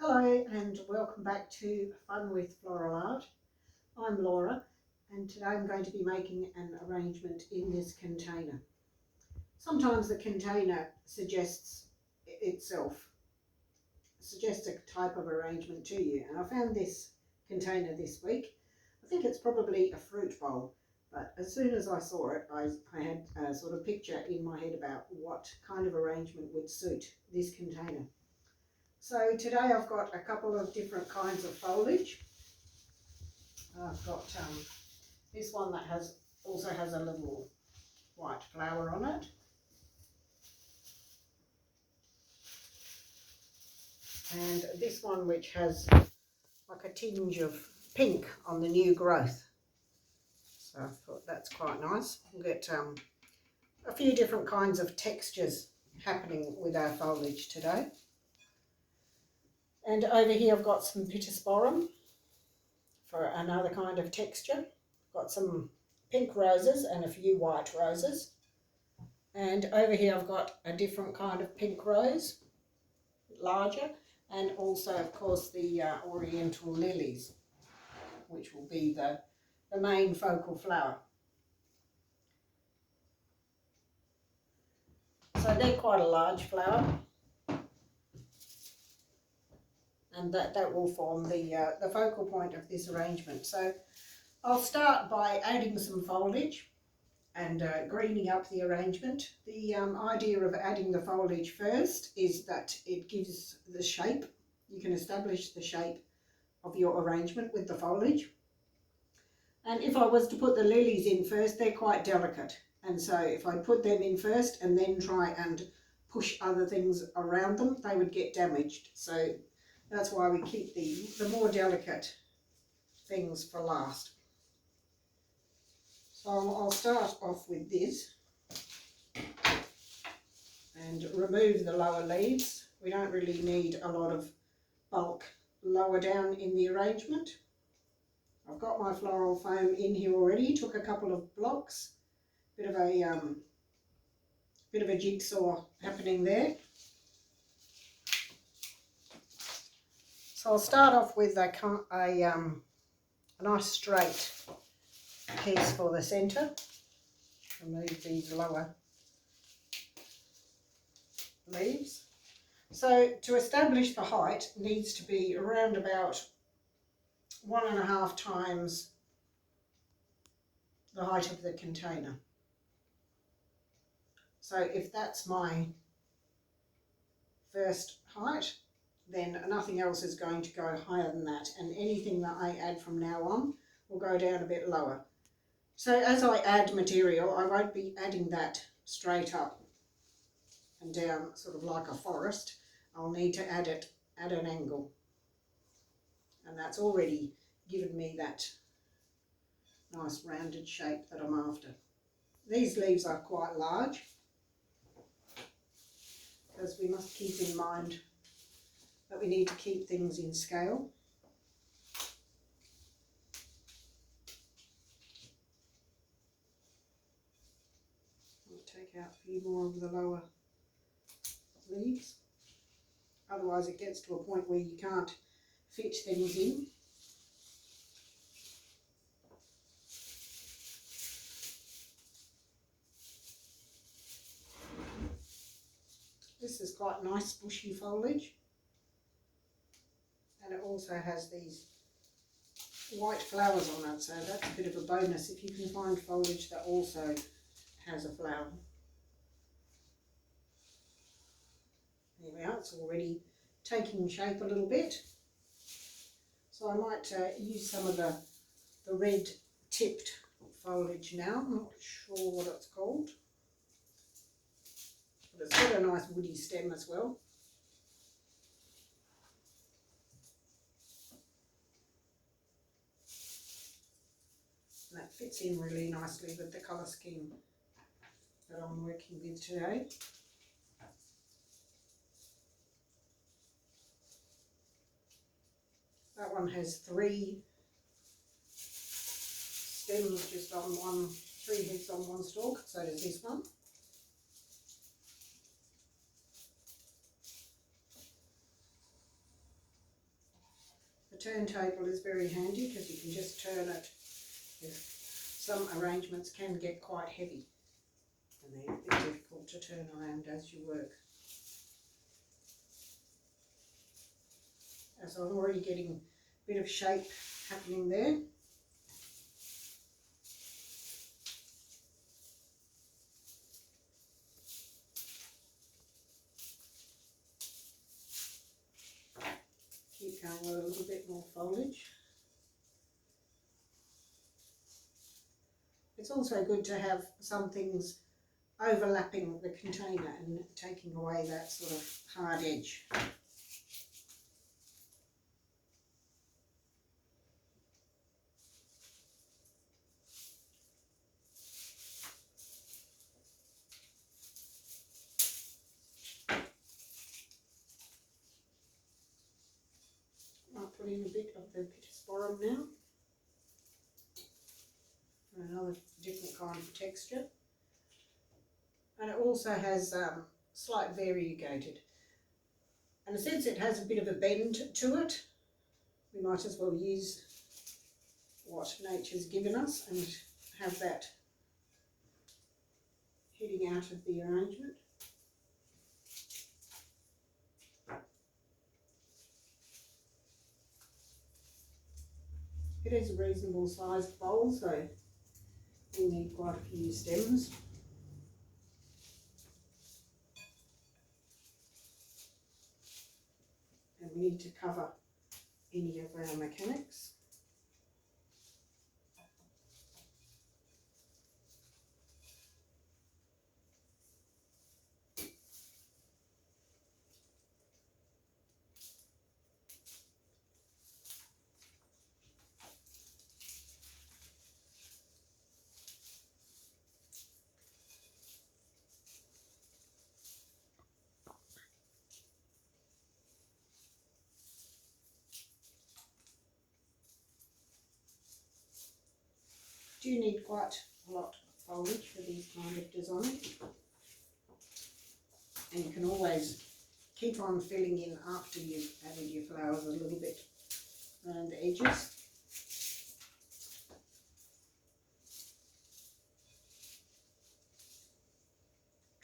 Hello and welcome back to Fun with Floral Art. I'm Laura and today I'm going to be making an arrangement in this container. Sometimes the container suggests a type of arrangement to you, and I found this container this week. I think it's probably a fruit bowl, but as soon as I saw it I had a sort of picture in my head about what kind of arrangement would suit this container. So today I've got a couple of different kinds of foliage. I've got this one that also has a little white flower on it. And this one which has like a tinge of pink on the new growth. So I thought that's quite nice. We'll get a few different kinds of textures happening with our foliage today. And over here I've got some Pedestal for another kind of texture. Got some pink roses and a few white roses. And over here I've got a different kind of pink rose, larger, and also of course the oriental lilies, which will be the main focal flower. So they're quite a large flower, and that will form the focal point of this arrangement. So I'll start by adding some foliage and greening up the arrangement. The idea of adding the foliage first is that it gives the shape. You can establish the shape of your arrangement with the foliage. And if I was to put the lilies in first, they're quite delicate. And so if I put them in first and then try and push other things around them, they would get damaged. So that's why we keep the more delicate things for last. So I'll start off with this and remove the lower leaves. We don't really need a lot of bulk lower down in the arrangement. I've got my floral foam in here already. Took a couple of blocks, bit of a jigsaw happening there. So I'll start off with a nice straight piece for the centre. Remove these lower leaves. So to establish the height needs to be around about 1.5 times the height of the container. So if that's my first height, then nothing else is going to go higher than that, and anything that I add from now on will go down a bit lower. So as I add material, I won't be adding that straight up and down sort of like a forest. I'll need to add it at an angle, and that's already given me that nice rounded shape that I'm after. These leaves are quite large because we must keep in mind that we need to keep things in scale. I'll take out a few more of the lower leaves, otherwise it gets to a point where you can't fit things in. This is quite nice bushy foliage, and it also has these white flowers on it, so that's a bit of a bonus if you can find foliage that also has a flower. There we are, it's already taking shape a little bit. So I might use some of the red tipped foliage now. I'm not sure what it's called, but it's got a nice woody stem as well. And that fits in really nicely with the colour scheme that I'm working with today. That one has 3 stems just on 3 heads on one stalk, so does this one. turntable is very handy because you can just turn it. Some arrangements can get quite heavy and they're a bit difficult to turn around as you work. As I'm already getting a bit of shape happening there. Keep going with a little bit more foliage. It's also good to have some things overlapping the container and taking away that sort of hard edge. I'll put in a bit of the Pedestal now. Another different kind of texture. And it also has slight variegated. And since it has a bit of a bend to it, we might as well use what nature's given us and have that heading out of the arrangement. It is a reasonable sized bowl, so we'll need quite a few stems. And we need to cover any of our mechanics. Do need quite a lot of foliage for these kind of designs, and you can always keep on filling in after you've added your flowers a little bit around the edges.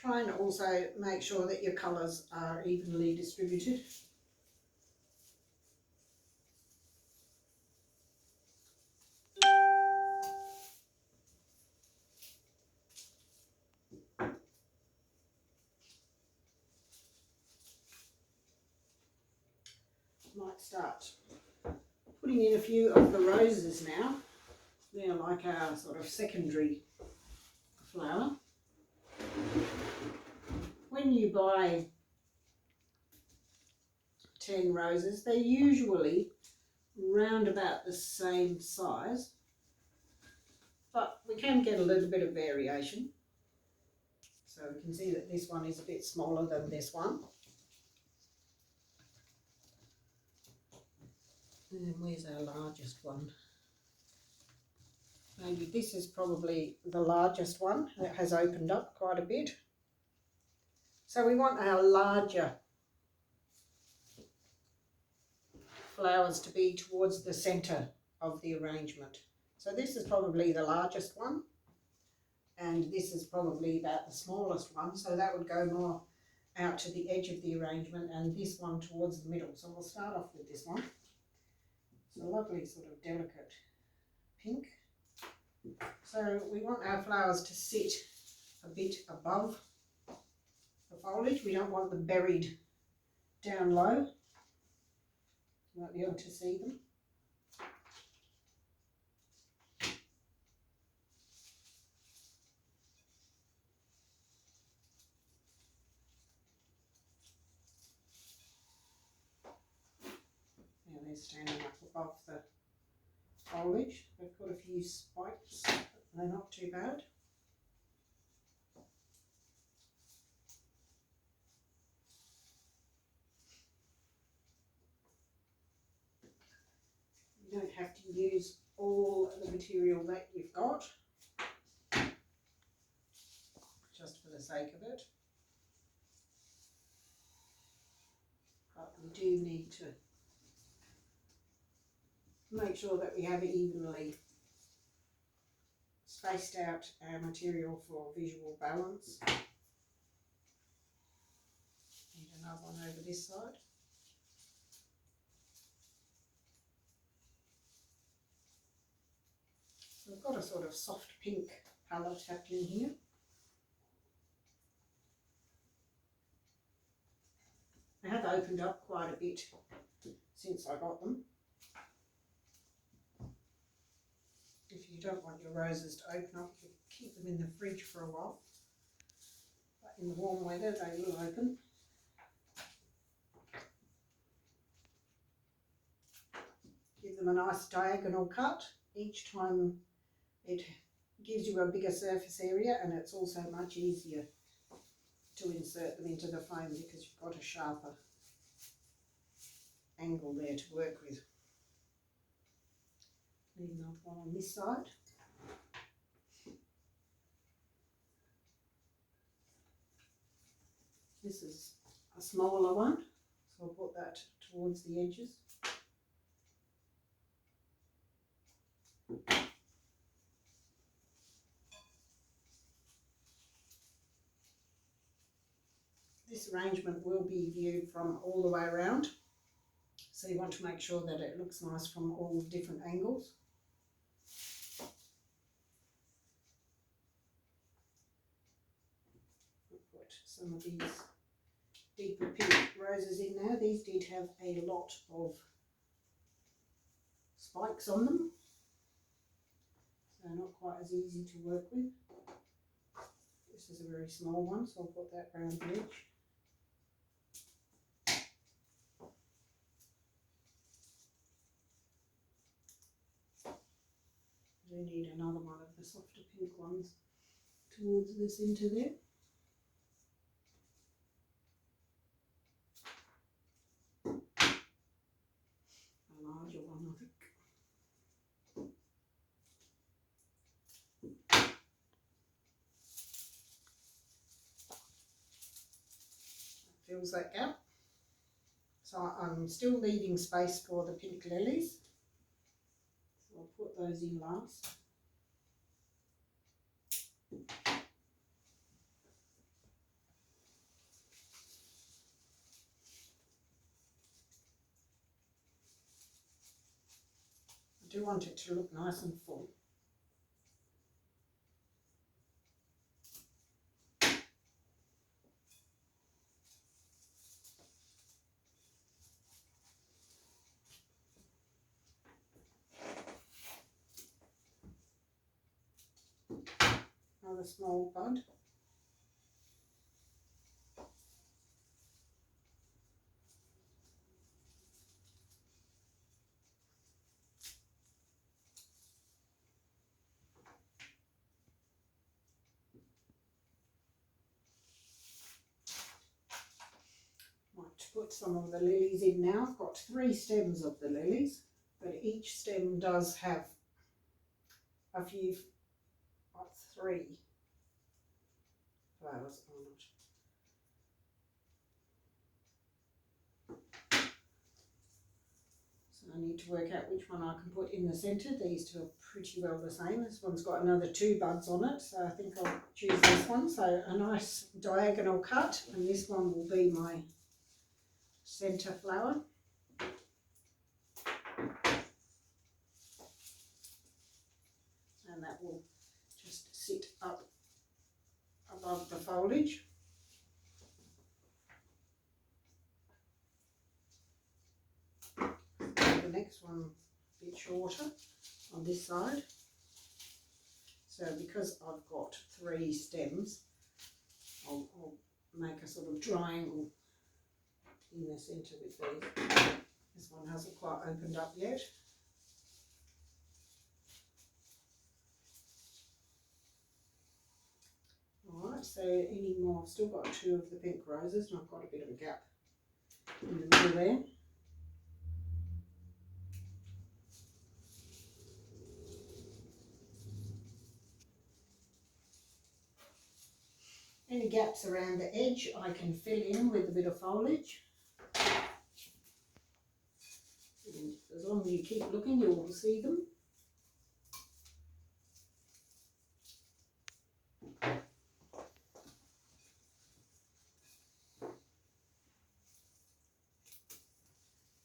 Try and also make sure that your colours are evenly distributed. Might start putting in a few of the roses now. They're like our sort of secondary flower. When you buy 10 roses, they're usually round about the same size, but we can get a little bit of variation. So we can see that this one is a bit smaller than this one. And where's our largest one? Maybe this is probably the largest one. It has opened up quite a bit. So we want our larger flowers to be towards the centre of the arrangement. So this is probably the largest one, and this is probably about the smallest one, so that would go more out to the edge of the arrangement, and this one towards the middle. So we'll start off with this one. It's a lovely sort of delicate pink. So we want our flowers to sit a bit above the foliage. We don't want them buried down low. You won't be able to see them. Now they're standing up above the foliage. They've got a few spikes, but they're not too bad. You don't have to use all the material that you've got, just for the sake of it. But we do need to Make sure that we have evenly spaced out our material for visual balance. And another one over this side. So I've got a sort of soft pink palette happening here. They have opened up quite a bit since I got them. If you don't want your roses to open up, you can keep them in the fridge for a while. But in the warm weather, they will open. Give them a nice diagonal cut. Each time it gives you a bigger surface area, and it's also much easier to insert them into the frame because you've got a sharper angle there to work with. Need another one on this side. This is a smaller one, so I'll put that towards the edges. This arrangement will be viewed from all the way around, so you want to make sure that it looks nice from all different angles. I'll put some of these deeper pink roses in there. These did have a lot of spikes on them, so not quite as easy to work with. This is a very small one, so I'll put that around the edge. I do need another one of the softer pink ones towards the centre there. A larger one, I think. That fills that gap. So I'm still leaving space for the pink lilies. So I'll put those in last. I do want it to look nice and full. Another small bud. Put some of the lilies in now. I've got 3 stems of the lilies, but each stem does have a few, like 3 flowers on it. So I need to work out which one I can put in the centre. These two are pretty well the same. This one's got another 2 buds on it, so I think I'll choose this one. So a nice diagonal cut, and this one will be my centre flower. And that will just sit up above the foliage. The next one a bit shorter on this side. So because I've got 3 stems, I'll make a sort of triangle in the centre with these. This one hasn't quite opened up yet. Alright, so any more, I've still got 2 of the pink roses and I've got a bit of a gap in the middle there. Any gaps around the edge I can fill in with a bit of foliage. And as long as you keep looking, you will see them.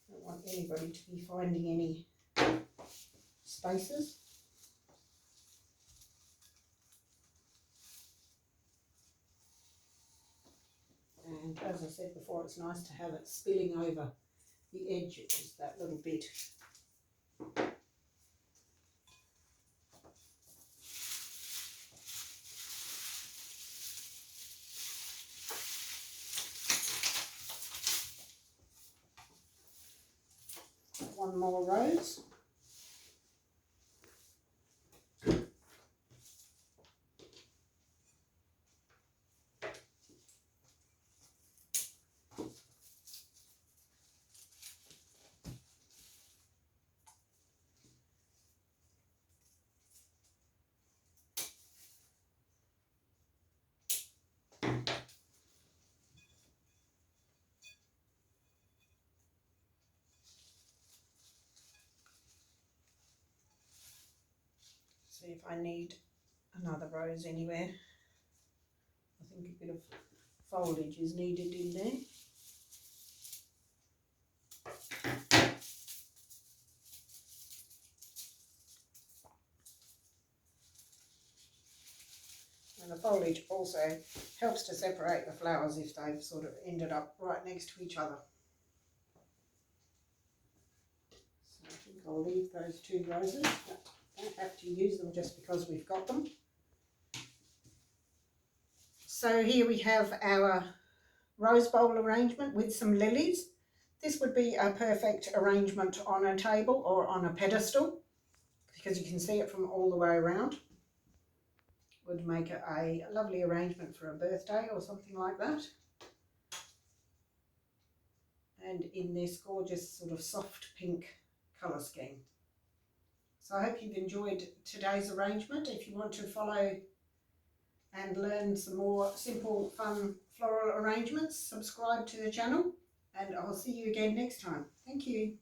Don't want anybody to be finding any spaces. And as I said before, it's nice to have it spilling over the edge, just that little bit. One more rose. See if I need another rose anywhere. I think a bit of foliage is needed in there. And the foliage also helps to separate the flowers if they've sort of ended up right next to each other. So I think I'll leave those two roses. Don't have to use them just because we've got them. So here we have our rose bowl arrangement with some lilies. This would be a perfect arrangement on a table or on a pedestal because you can see it from all the way around. Would make it a lovely arrangement for a birthday or something like that. And in this gorgeous sort of soft pink colour scheme. So I hope you've enjoyed today's arrangement. If you want to follow and learn some more simple, fun floral arrangements, subscribe to the channel, and I'll see you again next time. Thank you.